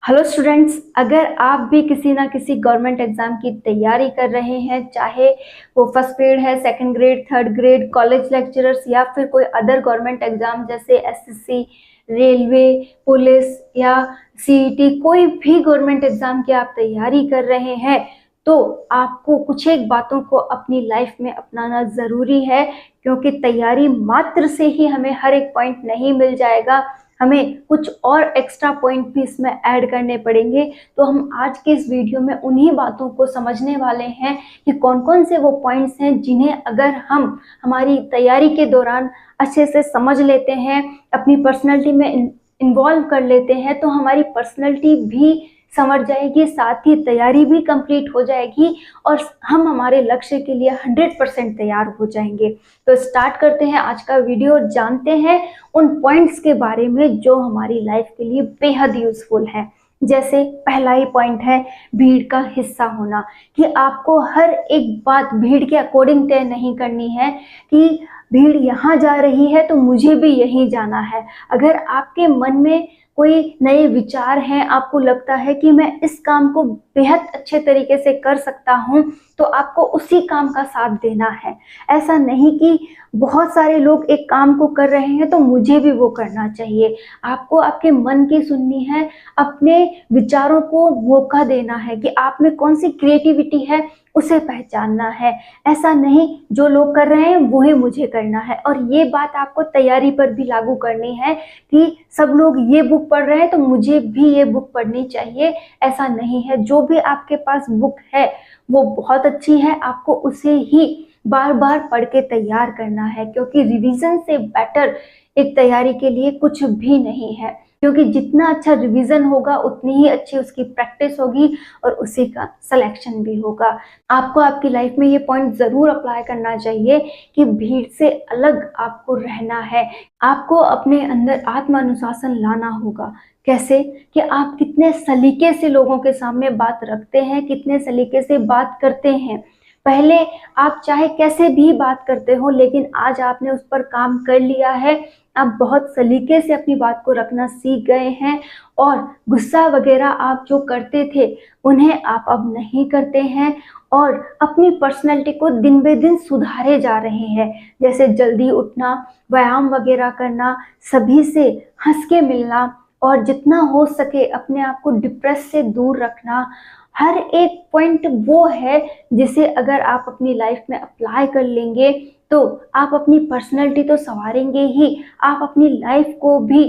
Hello students, अगर आप भी किसी ना किसी गवर्नमेंट एग्जाम की तैयारी कर रहे हैं, चाहे वो फर्स्ट ग्रेड है, second grade, third grade, college lecturers या फिर कोई अदर गवर्नमेंट एग्जाम जैसे एसएससी, रेलवे, पुलिस या सीईटी, कोई भी गवर्नमेंट एग्जाम की आप तैयारी कर रहे हैं, तो आपको कुछ एक बातों को अपनी लाइफ में अपनाना ज़रूरी है। क्योंकि तैयारी मात्र से ही हमें हर एक पॉइंट नहीं मिल जाएगा, हमें कुछ और एक्स्ट्रा पॉइंट भी इसमें ऐड करने पड़ेंगे। तो हम आज के इस वीडियो में उन्हीं बातों को समझने वाले हैं कि कौन कौन से वो पॉइंट्स हैं जिन्हें अगर हम हमारी तैयारी के दौरान अच्छे से समझ लेते हैं, अपनी पर्सनैलिटी में इन्वॉल्व कर लेते हैं, तो हमारी पर्सनैलिटी भी समझ जाएगी, साथ ही तैयारी भी कंप्लीट हो जाएगी और हम हमारे लक्ष्य के लिए 100% तैयार हो जाएंगे। तो स्टार्ट करते हैं आज का वीडियो, जानते हैं उन पॉइंट्स के बारे में जो हमारी लाइफ के लिए बेहद यूजफुल है। जैसे पहला ही पॉइंट है भीड़ का हिस्सा होना, कि आपको हर एक बात भीड़ के अकॉर्डिंग तय नहीं करनी है कि भीड़ यहाँ जा रही है तो मुझे भी यहीं जाना है। अगर आपके मन में कोई नए विचार हैं, आपको लगता है कि मैं इस काम को बेहद अच्छे तरीके से कर सकता हूं, तो आपको उसी काम का साथ देना है। ऐसा नहीं कि बहुत सारे लोग एक काम को कर रहे हैं तो मुझे भी वो करना चाहिए। आपको आपके मन की सुननी है, अपने विचारों को मौका देना है कि आप में कौन सी क्रिएटिविटी है उसे पहचानना है। ऐसा नहीं जो लोग कर रहे हैं वो ही मुझे करना है। और ये बात आपको तैयारी पर भी लागू करनी है कि सब लोग ये बुक पढ़ रहे हैं तो मुझे भी ये बुक पढ़नी चाहिए। ऐसा नहीं है, जो भी आपके पास बुक है वो बहुत अच्छी है, आपको उसे ही बार बार पढ़ के तैयार करना है। क्योंकि रिवीजन से बेटर एक तैयारी के लिए कुछ भी नहीं है। क्योंकि जितना अच्छा रिवीजन होगा उतनी ही अच्छी उसकी प्रैक्टिस होगी और उसी का सिलेक्शन भी होगा। आपको आपकी लाइफ में ये पॉइंट ज़रूर अप्लाई करना चाहिए कि भीड़ से अलग आपको रहना है। आपको अपने अंदर आत्मानुशासन लाना होगा। कैसे? कि आप कितने सलीके से लोगों के सामने बात रखते हैं, कितने सलीके से बात करते हैं। पहले आप चाहे कैसे भी बात करते हो, लेकिन आज आपने उस पर काम कर लिया है, आप बहुत सलीके से अपनी बात को रखना सीख गए हैं और गुस्सा वगैरह आप जो करते थे उन्हें आप अब नहीं करते हैं और अपनी पर्सनैलिटी को दिन बे दिन सुधारे जा रहे हैं। जैसे जल्दी उठना, व्यायाम वगैरह करना, सभी से हंस के मिलना और जितना हो सके अपने आप को डिप्रेस से दूर रखना। हर एक पॉइंट वो है जिसे अगर आप अपनी लाइफ में अप्लाई कर लेंगे तो आप अपनी पर्सनैलिटी तो संवारेंगे ही, आप अपनी लाइफ को भी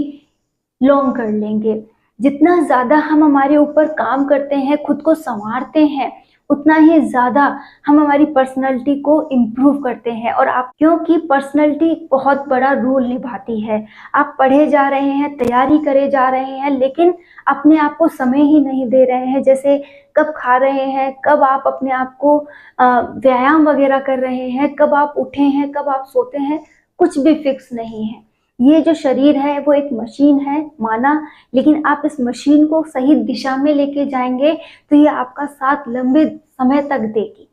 लॉन्ग कर लेंगे। जितना ज़्यादा हम हमारे ऊपर काम करते हैं, खुद को संवारते हैं, उतना ही ज़्यादा हम हमारी पर्सनैलिटी को इम्प्रूव करते हैं। और आप, क्योंकि पर्सनैलिटी बहुत बड़ा रोल निभाती है। आप पढ़े जा रहे हैं, तैयारी करे जा रहे हैं, लेकिन अपने आप को समय ही नहीं दे रहे हैं। जैसे कब खा रहे हैं, कब आप अपने आप को व्यायाम वगैरह कर रहे हैं, कब आप उठे हैं, कब आप सोते हैं, कुछ भी फिक्स नहीं है। ये जो शरीर है वो एक मशीन है माना, लेकिन आप इस मशीन को सही दिशा में लेके जाएंगे तो ये आपका साथ लंबे समय तक देगी।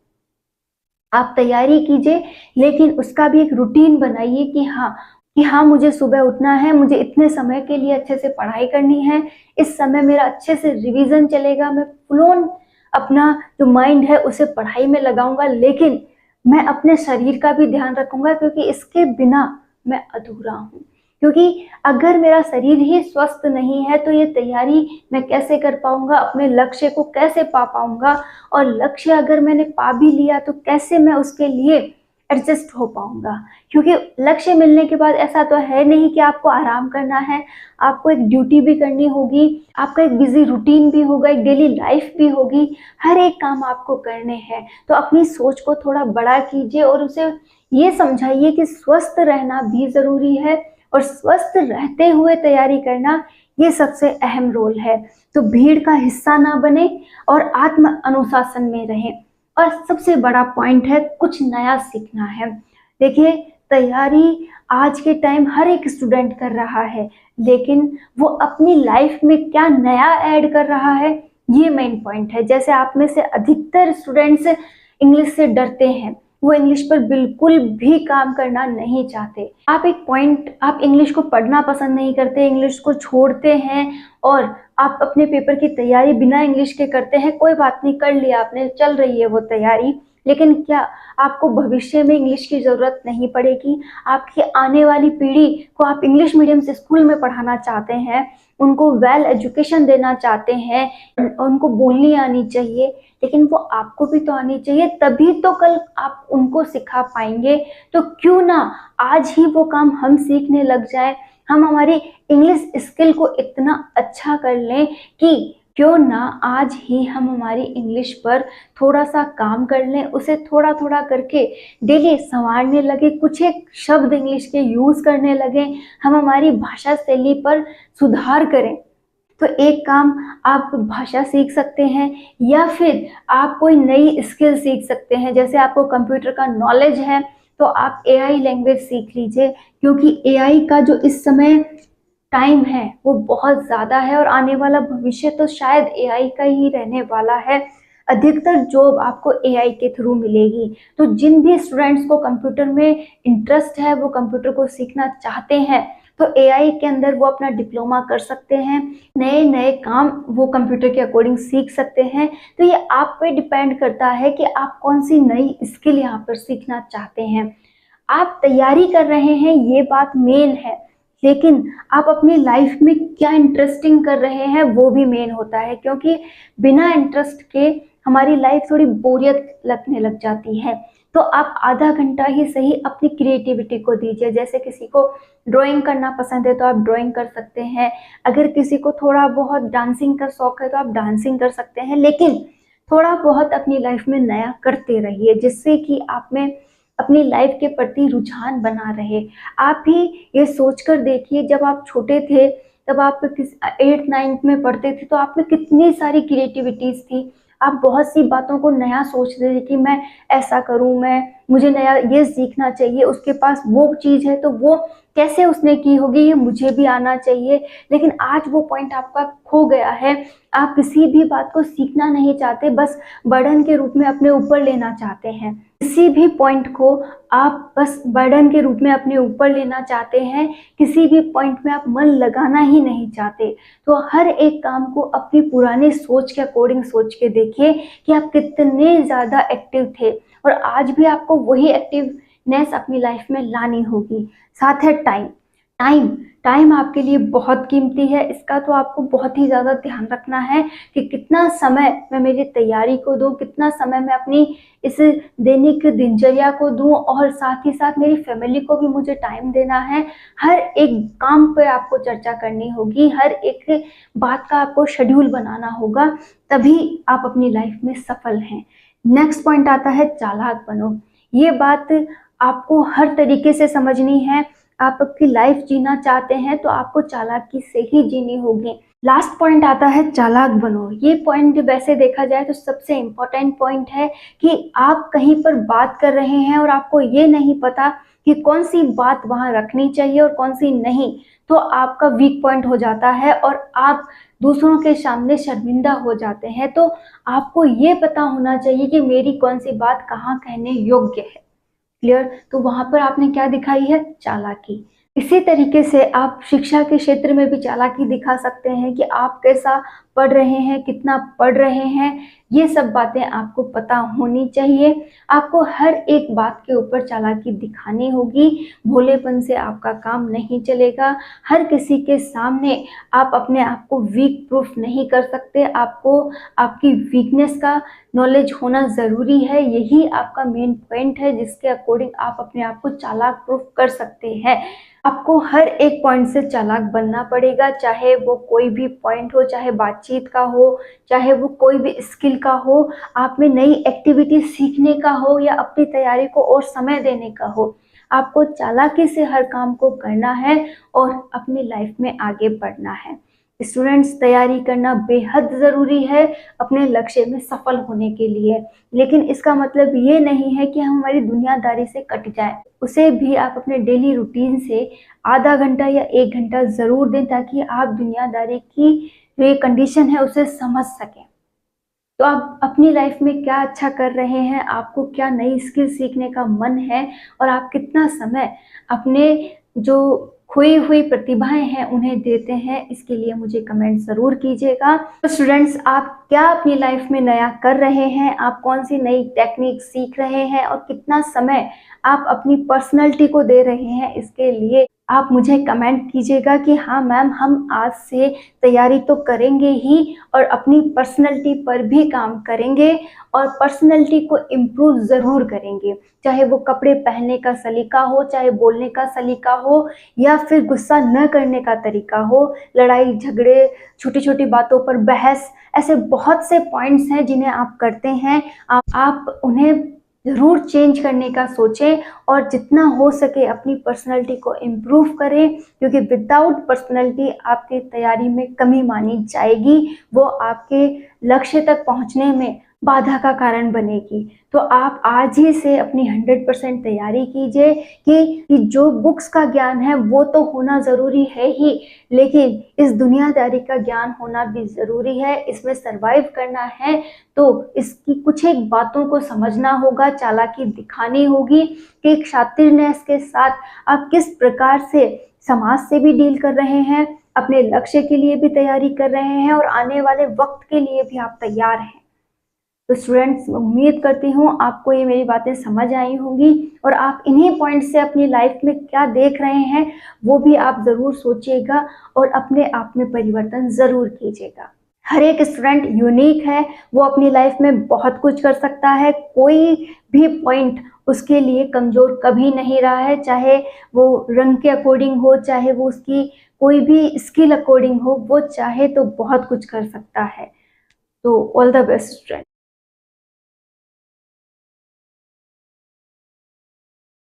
आप तैयारी कीजिए, लेकिन उसका भी एक रूटीन बनाइए कि हाँ मुझे सुबह उठना है, मुझे इतने समय के लिए अच्छे से पढ़ाई करनी है, इस समय मेरा अच्छे से रिवीजन चलेगा, मैं फुल ऑन अपना जो माइंड है उसे पढ़ाई में लगाऊंगा, लेकिन मैं अपने शरीर का भी ध्यान रखूंगा क्योंकि इसके बिना मैं अधूरा हूँ। क्योंकि अगर मेरा शरीर ही स्वस्थ नहीं है तो ये तैयारी मैं कैसे कर पाऊंगा, अपने लक्ष्य को कैसे पा पाऊंगा, और लक्ष्य अगर मैंने पा भी लिया तो कैसे मैं उसके लिए एडजस्ट हो पाऊंगा। क्योंकि लक्ष्य मिलने के बाद ऐसा तो है नहीं कि आपको आराम करना है, आपको एक ड्यूटी भी करनी होगी, आपका एक बिजी रूटीन भी होगा, एक डेली लाइफ भी होगी, हर एक काम आपको करने हैं। तो अपनी सोच को थोड़ा बड़ा कीजिए और उसे ये समझाइए कि स्वस्थ रहना भी ज़रूरी है और स्वस्थ रहते हुए तैयारी करना ये सबसे अहम रोल है। तो भीड़ का हिस्सा ना बने और आत्म अनुशासन में रहें। और सबसे बड़ा पॉइंट है कुछ नया सीखना है। देखिए, तैयारी आज के टाइम हर एक स्टूडेंट कर रहा है, लेकिन वो अपनी लाइफ में क्या नया ऐड कर रहा है ये मेन पॉइंट है। जैसे आप में से अधिकतर स्टूडेंट्स इंग्लिश से डरते हैं, वो इंग्लिश पर बिल्कुल भी काम करना नहीं चाहते। आप इंग्लिश को पढ़ना पसंद नहीं करते, इंग्लिश को छोड़ते हैं और आप अपने पेपर की तैयारी बिना इंग्लिश के करते हैं। कोई बात नहीं, कर लिया आपने, चल रही है वो तैयारी, लेकिन क्या आपको भविष्य में इंग्लिश की ज़रूरत नहीं पड़ेगी? आपकी आने वाली पीढ़ी को आप इंग्लिश मीडियम से स्कूल में पढ़ाना चाहते हैं, उनको वेल एजुकेशन देना चाहते हैं, उनको बोलनी आनी चाहिए, लेकिन वो आपको भी तो आनी चाहिए, तभी तो कल आप उनको सिखा पाएंगे। तो क्यों ना आज ही वो काम हम सीखने लग जाए, हम हमारी इंग्लिश स्किल को इतना अच्छा कर लें कि क्यों ना आज ही हम हमारी इंग्लिश पर थोड़ा सा काम कर लें, उसे थोड़ा थोड़ा करके डेली संवारने लगे, कुछ एक शब्द इंग्लिश के यूज़ करने लगे, हम हमारी भाषा शैली पर सुधार करें। तो एक काम आप भाषा सीख सकते हैं या फिर आप कोई नई स्किल सीख सकते हैं। जैसे आपको कंप्यूटर का नॉलेज है तो आप एआई लैंग्वेज सीख लीजिए, क्योंकि एआई का जो इस समय टाइम है वो बहुत ज़्यादा है और आने वाला भविष्य तो शायद एआई का ही रहने वाला है। अधिकतर जॉब आपको एआई के थ्रू मिलेगी। तो जिन भी स्टूडेंट्स को कंप्यूटर में इंटरेस्ट है, वो कंप्यूटर को सीखना चाहते हैं, तो एआई के अंदर वो अपना डिप्लोमा कर सकते हैं, नए नए काम वो कंप्यूटर के अकॉर्डिंग सीख सकते हैं। तो ये आप पे डिपेंड करता है कि आप कौन सी नई स्किल यहाँ पर सीखना चाहते हैं। आप तैयारी कर रहे हैं, ये बात मेन है, लेकिन आप अपनी लाइफ में क्या इंटरेस्टिंग कर रहे हैं वो भी मेन होता है, क्योंकि बिना इंटरेस्ट के हमारी लाइफ थोड़ी बोरियत लगने लग जाती है। तो आप आधा घंटा ही सही अपनी क्रिएटिविटी को दीजिए। जैसे किसी को ड्राइंग करना पसंद है तो आप ड्राइंग कर सकते हैं, अगर किसी को थोड़ा बहुत डांसिंग का शौक है तो आप डांसिंग कर सकते हैं, लेकिन थोड़ा बहुत अपनी लाइफ में नया करते रहिए, जिससे कि आप में अपनी लाइफ के प्रति रुझान बना रहे। आप भी ये सोचकर देखिए, जब आप छोटे थे तब आप किस 8th-9th में पढ़ते थे तो आप में कितनी सारी क्रिएटिविटीज़ थी। आप बहुत सी बातों को नया सोचते थे कि मैं ऐसा करूं, मुझे नया ये सीखना चाहिए, उसके पास वो चीज़ है तो वो कैसे उसने की होगी, ये मुझे भी आना चाहिए। लेकिन आज वो पॉइंट आपका खो गया है। आप किसी भी बात को सीखना नहीं चाहते, बस बर्डन के रूप में अपने ऊपर लेना चाहते हैं। किसी भी पॉइंट को आप बस बर्डन के रूप में अपने ऊपर लेना चाहते हैं, किसी भी पॉइंट में आप मन लगाना ही नहीं चाहते। तो हर एक काम को अपनी पुरानी सोच के अकॉर्डिंग सोच के देखिए कि आप कितने ज़्यादा एक्टिव थे, और आज भी आपको वही एक्टिवनेस अपनी लाइफ में लानी होगी। साथ है टाइम। टाइम टाइम आपके लिए बहुत कीमती है, इसका तो आपको बहुत ही ज़्यादा ध्यान रखना है कि कितना समय मैं मेरी तैयारी को दूं, कितना समय मैं अपनी इस दैनिक दिनचर्या को दूं, और साथ ही साथ मेरी फैमिली को भी मुझे टाइम देना है। हर एक काम पे आपको चर्चा करनी होगी, हर एक बात का आपको शेड्यूल बनाना होगा, तभी आप अपनी लाइफ में सफल हैं। नेक्स्ट पॉइंट आता है चालाक बनो। ये बात आपको हर तरीके से समझनी है। आप आपकी लाइफ जीना चाहते हैं तो आपको चालाकी से ही जीनी होगी। लास्ट पॉइंट आता है चालाक बनो। ये पॉइंट वैसे देखा जाए तो सबसे इम्पोर्टेंट पॉइंट है कि आप कहीं पर बात कर रहे हैं और आपको ये नहीं पता कि कौन सी बात वहां रखनी चाहिए और कौन सी नहीं, तो आपका वीक पॉइंट हो जाता है और आप दूसरों के सामने शर्मिंदा हो जाते हैं। तो आपको ये पता होना चाहिए कि मेरी कौन सी बात कहाँ कहने योग्य है। क्लियर? तो वहां पर आपने क्या दिखाई है? चालाकी। इसी तरीके से आप शिक्षा के क्षेत्र में भी चालाकी दिखा सकते हैं कि आप कैसा पढ़ रहे हैं, कितना पढ़ रहे हैं, ये सब बातें आपको पता होनी चाहिए। आपको हर एक बात के ऊपर चालाकी दिखानी होगी, भोलेपन से आपका काम नहीं चलेगा। हर किसी के सामने आप अपने आप को वीक प्रूफ नहीं कर सकते, आपको आपकी वीकनेस का नॉलेज होना ज़रूरी है। यही आपका मेन पॉइंट है जिसके अकॉर्डिंग आप अपने आप को चालाक प्रूफ कर सकते हैं। आपको हर एक पॉइंट से चालाक बनना पड़ेगा, चाहे वो कोई भी पॉइंट हो, चाहे बातचीत का हो, चाहे वो कोई भी स्किल का हो, आप में नई एक्टिविटी सीखने का हो, या अपनी तैयारी को और समय देने का हो। आपको चालाकी से हर काम को करना है और अपनी लाइफ में आगे बढ़ना है। स्टूडेंट्स, तैयारी करना बेहद ज़रूरी है अपने लक्ष्य में सफल होने के लिए, लेकिन इसका मतलब ये नहीं है कि हम हमारी दुनियादारी से कट जाए। उसे भी आप अपने डेली रूटीन से आधा घंटा या 1 घंटा ज़रूर दें, ताकि आप दुनियादारी की जो ये कंडीशन है उसे समझ सकें। तो आप अपनी लाइफ में क्या अच्छा कर रहे हैं, आपको क्या नई स्किल सीखने का मन है और आप कितना समय अपने जो खोई हुई प्रतिभाएं हैं उन्हें देते हैं, इसके लिए मुझे कमेंट ज़रूर कीजिएगा। तो स्टूडेंट्स, आप क्या अपनी लाइफ में नया कर रहे हैं, आप कौन सी नई टेक्निक सीख रहे हैं और कितना समय आप अपनी पर्सनैलिटी को दे रहे हैं, इसके लिए आप मुझे कमेंट कीजिएगा कि हाँ मैम, हम आज से तैयारी तो करेंगे ही और अपनी पर्सनैलिटी पर भी काम करेंगे और पर्सनैलिटी को इम्प्रूव ज़रूर करेंगे। चाहे वो कपड़े पहनने का सलीका हो, चाहे बोलने का सलीका हो या फिर गुस्सा न करने का तरीका हो, लड़ाई झगड़े, छोटी-छोटी बातों पर बहस, ऐसे बहुत से पॉइंट्स हैं जिन्हें आप करते हैं। आप उन्हें ज़रूर चेंज करने का सोचें और जितना हो सके अपनी पर्सनैलिटी को इम्प्रूव करें, क्योंकि विदाउट पर्सनैलिटी आपकी तैयारी में कमी मानी जाएगी, वो आपके लक्ष्य तक पहुंचने में बाधा का कारण बनेगी। तो आप आज ही से अपनी 100% तैयारी कीजिए कि जो बुक्स का ज्ञान है वो तो होना ज़रूरी है ही, लेकिन इस दुनियादारी का ज्ञान होना भी ज़रूरी है। इसमें सर्वाइव करना है तो इसकी कुछ एक बातों को समझना होगा, चालाकी दिखानी होगी कि एक शातिरनेस के साथ आप किस प्रकार से समाज से भी डील कर रहे हैं, अपने लक्ष्य के लिए भी तैयारी कर रहे हैं और आने वाले वक्त के लिए भी आप तैयार हैं। तो स्टूडेंट्स, उम्मीद करती हूँ आपको ये मेरी बातें समझ आई होंगी और आप इन्हीं पॉइंट से अपनी लाइफ में क्या देख रहे हैं वो भी आप ज़रूर सोचिएगा और अपने आप में परिवर्तन ज़रूर कीजिएगा। हर एक स्टूडेंट यूनिक है, वो अपनी लाइफ में बहुत कुछ कर सकता है, कोई भी पॉइंट उसके लिए कमज़ोर कभी नहीं रहा है, चाहे वो रंग के अकॉर्डिंग हो, चाहे वो उसकी कोई भी स्किल अकॉर्डिंग हो, वो चाहे तो बहुत कुछ कर सकता है। तो ऑल द बेस्ट स्टूडेंट।